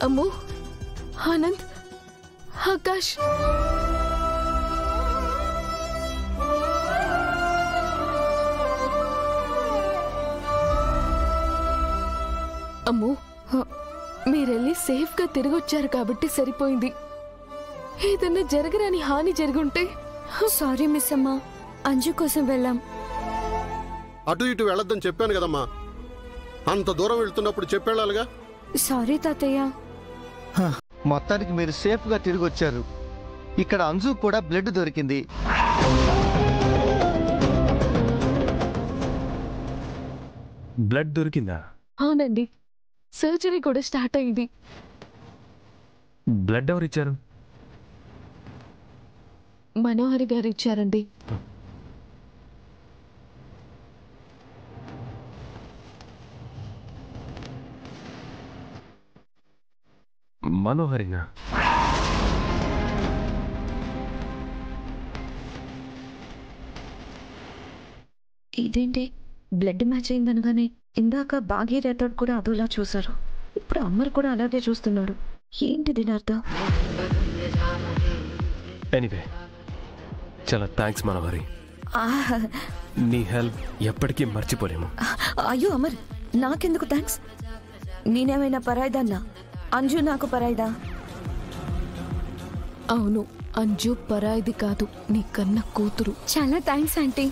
అమ్మో, ఆనంద్, ఆకాష్. అమ్మో, మీరెళ్ళి సేఫ్గా తిరిగొచ్చారు కాబట్టి సరిపోయింది. ఏదన్నా జరగరాని హాని జరుగుంటే. సారీ మిస్ అమ్మా, అంజు కోసం వెళ్ళాం. అటు ఇటు వెళ్ళొద్దని చెప్పాను కదమ్మా. అంత దూరం వెళ్తున్నప్పుడు చెప్పేళ్ళాలిగా. సారీ తాతయ్య. మొత్తానికి మీరు సేఫ్గా తిరిగి వచ్చారు. ఇక్కడ అంజు కూడా బ్లడ్ దొరికింది. బ్లడ్ దొరికిందా? అవునండి, సర్జరీ కూడా స్టార్ట్ అయింది. బ్లడ్ ఎవరు ఇచ్చారు? మనోహరి గారు ఇచ్చారండి. మనోహరినా? ఇదేంటి బ్లడ్ మ్యాచ్ అయిందనగానే ఇందాక భాగీరథుడు కూడా అదోలా చూశారు, ఇప్పుడు అమ్మరు కూడా అలాగే చూస్తున్నాడు. ఏంటి దీని అర్థం? ఎనీవే, చాలా థ్యాంక్స్ మనోహరి. నీ హెల్ప్ ఎప్పటికీ మర్చిపోలేము. అయ్యో అమర్, నాకెందుకు థ్యాంక్స్? నేనేమైనా పరాయిదాన్నా? అంజు నాకు పరాయిదా? అవును, అంజు పరాయిది కాదు, నీ కన్న కూతురు. చాలా థ్యాంక్స్ ఆంటీ.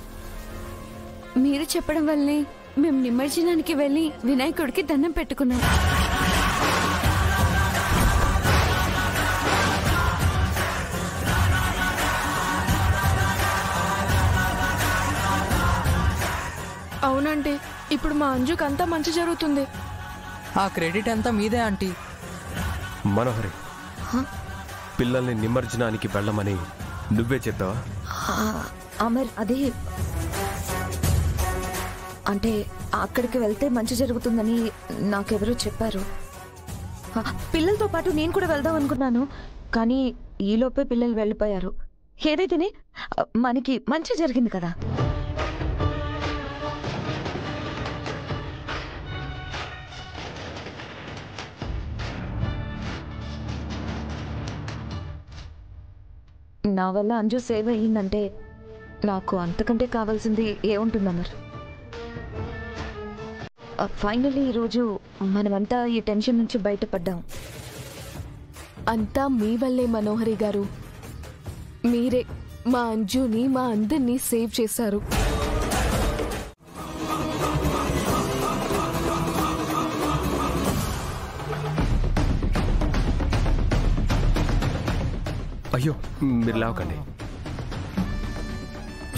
మీరు చెప్పడం వల్లే మేము నిమజ్జనానికి వెళ్ళి వినాయకుడికి దండం పెట్టుకున్నాం. అవునండి, ఇప్పుడు మా అంజుకి అంతా మంచి జరుగుతుంది. ఆ క్రెడిట్ అంతా మీదే ఆంటీ. మనోహరి, పిల్లల్ని నిమజ్జనానికి వెళ్ళమని నువ్వే చెప్పావా? అమర్, అదే అంటే అక్కడికి వెళ్తే మంచి జరుగుతుందని నాకెవరో చెప్పారు. పిల్లలతో పాటు నేను కూడా వెళ్దాం అనుకున్నాను, కానీ ఈలోపే పిల్లలు వెళ్ళిపోయారు. ఏదైతేనే మనకి మంచి జరిగింది కదా. నా వల్ల అంజు సేవ్ అయ్యిందంటే నాకు అంతకంటే కావాల్సింది ఏముంటుంది అమర్? ఫైనల్లీ ఈరోజు మనమంతా ఈ టెన్షన్ నుంచి బయటపడ్డాం. అంతా మీ వల్లే మనోహరి గారు. మీరే మా అంజుని, మా అందరినీ సేవ్ చేశారు. అయ్యో, మీరు లేవకండి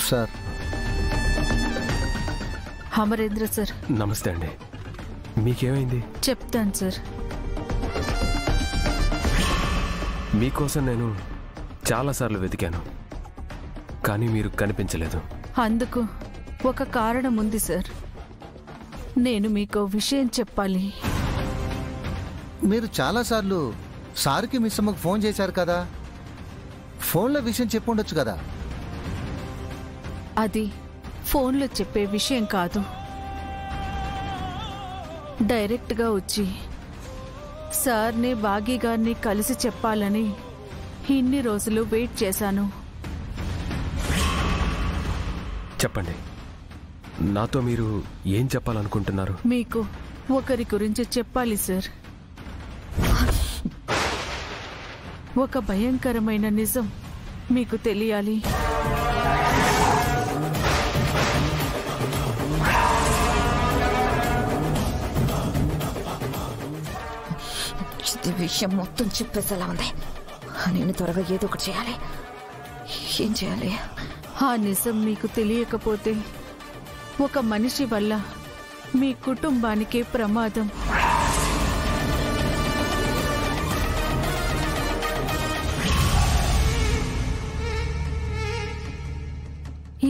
సార్. అమరేంద్ర సార్. నమస్తే అండి. మీకేమైంది? చెప్తాను సార్. మీకోసం నేను చాలాసార్లు వెతికాను, కానీ మీరు కనిపించలేదు. అందుకు ఒక కారణం ఉంది సార్. నేను మీకు విషయం చెప్పాలి. మీరు చాలాసార్లు సార్కి మిస్ అమ్మకు ఫోన్ చేశారు కదా, ఫోన్లో విషయం చెప్పుండొచ్చు కదా. అది ఫోన్లో చెప్పే విషయం కాదు, డైరెక్ట్గా వచ్చి సార్ని, బాగీ గారిని కలిసి చెప్పాలని ఇన్ని రోజులు వెయిట్ చేశాను. చెప్పండి, నాతో మీరు ఏం చెప్పాలనుకుంటున్నారు? మీకు ఒకరి గురించి చెప్పాలి సార్. ఒక భయంకరమైన నిజం మీకు తెలియాలి. విషయం మొత్తం చెప్పేసేలా ఉంది. నేను త్వరగా ఏదో ఒకటి చేయాలి. ఏం చేయాలి? ఆ నిజం మీకు తెలియకపోతే ఒక మనిషి వల్ల మీ కుటుంబానికే ప్రమాదం.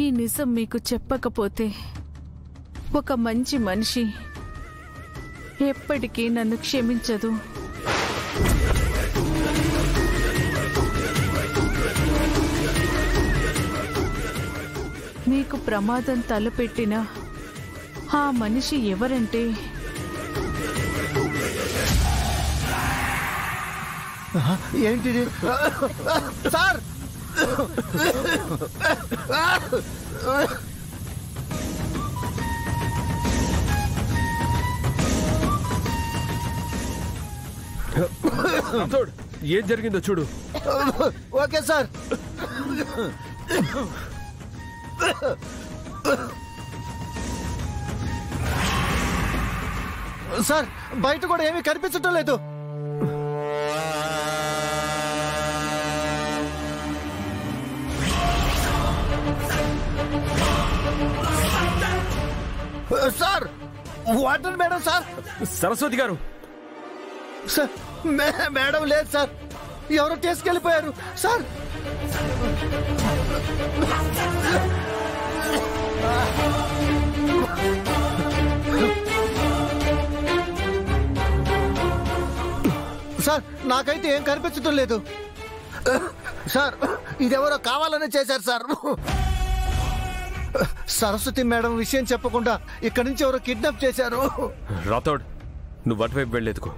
ఈ నిజం మీకు చెప్పకపోతే ఒక మంచి మనిషి ఎప్పటికీ నన్ను క్షమించదు. మీకు ప్రమాదం తలపెట్టిన ఆ మనిషి ఎవరంటే ఏంటిది సార్? రాథోడ్, ఏం జరిగిందో చూడు. Okay sir. సార్ బయట కూడా ఏమీ కనిపించటం లేదు. Sir water madam. Sir Saraswati గారు. సార్ మేడం లేదు సార్, ఎవరో తీసుకెళ్ళిపోయారు సార్. సార్ నాకైతే ఏం కనిపించడం లేదు సార్. ఇదెవరో కావాలని చేశారు సార్. సరస్వతి మేడం విషయం చెప్పకుండా ఇక్కడి నుంచి ఎవరో కిడ్నాప్ చేశారు. రాథోడ్, నువ్వు అటువైపు వెళ్ళేదుకో.